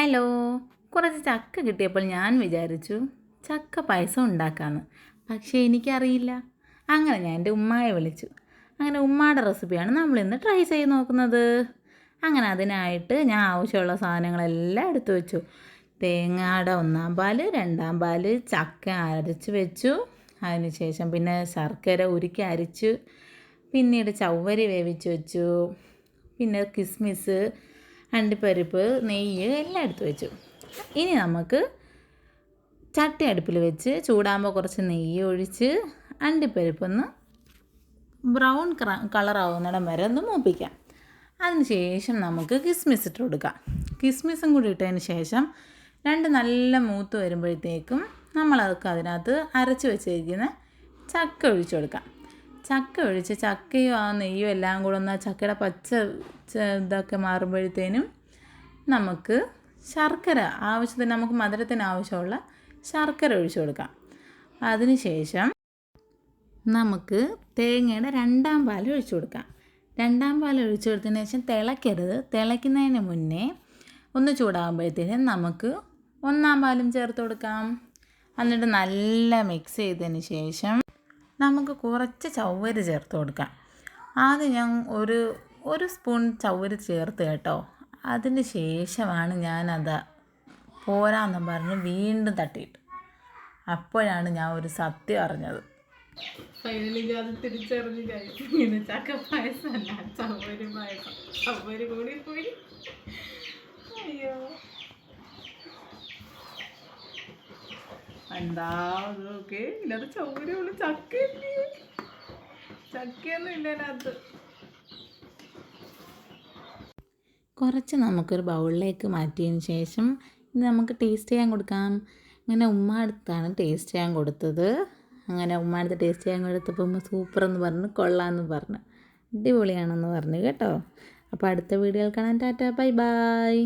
Hello. കുറച്ച് ചക്ക കിട്ടിയപ്പോൾ ഞാൻ വിചാരിച്ചു ചക്ക പായസം ഉണ്ടാക്കാമെന്ന്. പക്ഷേ എനിക്കറിയില്ല. അങ്ങനെ ഞാൻ എൻ്റെ ഉമ്മായെ വിളിച്ചു. അങ്ങനെ ഉമ്മായുടെ റെസിപ്പിയാണ് നമ്മളിന്ന് ട്രൈ ചെയ്ത് നോക്കുന്നത്. അങ്ങനെ അതിനായിട്ട് ഞാൻ ആവശ്യമുള്ള സാധനങ്ങളെല്ലാം എടുത്തു വെച്ചു. തേങ്ങയുടെ 1-ാം പാല്, 2-ാം പാല്, ചക്ക അരച്ച് വെച്ചു. അതിനുശേഷം പിന്നെ ശർക്കര ഉരുക്കി അരിച്ചു. പിന്നീട് ചവ്വരി വേവിച്ച് വെച്ചു. പിന്നെ കിസ്മിസ്, അണ്ടിപ്പരിപ്പ്, നെയ്യ് എല്ലാം എടുത്ത് വെച്ചു. ഇനി നമുക്ക് ചട്ടി അടുപ്പിൽ വെച്ച് ചൂടാകുമ്പോൾ കുറച്ച് നെയ്യ് ഒഴിച്ച് അണ്ടിപ്പരിപ്പൊന്ന് ബ്രൗൺ കളറാവുന്നിടം വരെ ഒന്ന് മൂപ്പിക്കാം. അതിന് ശേഷം നമുക്ക് കിസ്മിസ് ഇട്ട് കൊടുക്കാം. കിസ്മിസും കൂടി ഇട്ടതിന് ശേഷം നല്ല മൂത്ത് വരുമ്പോഴത്തേക്കും നമ്മളതൊക്കെ അതിനകത്ത് അരച്ച് വെച്ചിരിക്കുന്ന ചക്ക ഒഴിച്ചു കൊടുക്കാം. ചക്ക ഒഴിച്ച് ചക്കയും ആ നെയ്യും എല്ലാം കൂടെ ഒന്ന് ചക്കയുടെ പച്ച ഇതൊക്കെ മാറുമ്പോഴത്തേനും നമുക്ക് ശർക്കര ആവശ്യത്തിന്, നമുക്ക് മധുരത്തിന് ആവശ്യമുള്ള ശർക്കര ഒഴിച്ചു കൊടുക്കാം. അതിന് ശേഷം നമുക്ക് തേങ്ങയുടെ 2-ാം പാൽ ഒഴിച്ചു കൊടുക്കാം. 2-ാം പാൽ ഒഴിച്ചു കൊടുത്തതിന് ശേഷം തിളയ്ക്കരുത്. തിളയ്ക്കുന്നതിന് മുന്നേ ഒന്ന് ചൂടാകുമ്പോഴത്തേനും നമുക്ക് 1-ാം പാലും ചേർത്ത് കൊടുക്കാം. എന്നിട്ട് നല്ല മിക്സ് ചെയ്തതിന് ശേഷം നമുക്ക് കുറച്ച് ചവ്വരി ചേർത്ത് കൊടുക്കാം. ആദ്യം ഞാൻ ഒരു സ്പൂൺ ചവ്വരി ചേർത്ത് കേട്ടോ. അതിന് ശേഷമാണ് ഞാനത് പോരാന്നും പറഞ്ഞ് വീണ്ടും തട്ടിയിട്ട്. അപ്പോഴാണ് ഞാൻ ഒരു സത്യം അറിഞ്ഞത്. ഫൈനലി ഞാൻ തിരിച്ചറിഞ്ഞ് കഴിക്കും. ചക്ക പായസമല്ല, ചവ്വരി പായസം. ചവ്വരി കൂടി പോയി. അയ്യോ, എന്താ നോക്കെ, ഇല്ലാതെ ചവ്വരി ഉള്ളു. ചക്കയൊന്നും ഇല്ല അതിനകത്ത്. കുറച്ച് നമുക്കൊരു ബൗളിലേക്ക് മാറ്റിയതിന് ശേഷം ഇത് നമുക്ക് ടേസ്റ്റ് ചെയ്യാൻ കൊടുക്കാം. അങ്ങനെ ഉമ്മ അടുത്താണ് ടേസ്റ്റ് ചെയ്യാൻ കൊടുത്തത്. അങ്ങനെ ഉമ്മ അടുത്ത് ടേസ്റ്റ് ചെയ്യാൻ കൊടുത്തപ്പോൾ ഉമ്മ സൂപ്പറെന്ന് പറഞ്ഞു, കൊള്ളാമെന്ന് പറഞ്ഞു, അടിപൊളിയാണെന്ന് പറഞ്ഞു കേട്ടോ. അപ്പോൾ അടുത്ത വീഡിയോയിൽ കാണാൻ. Tata, bye bye.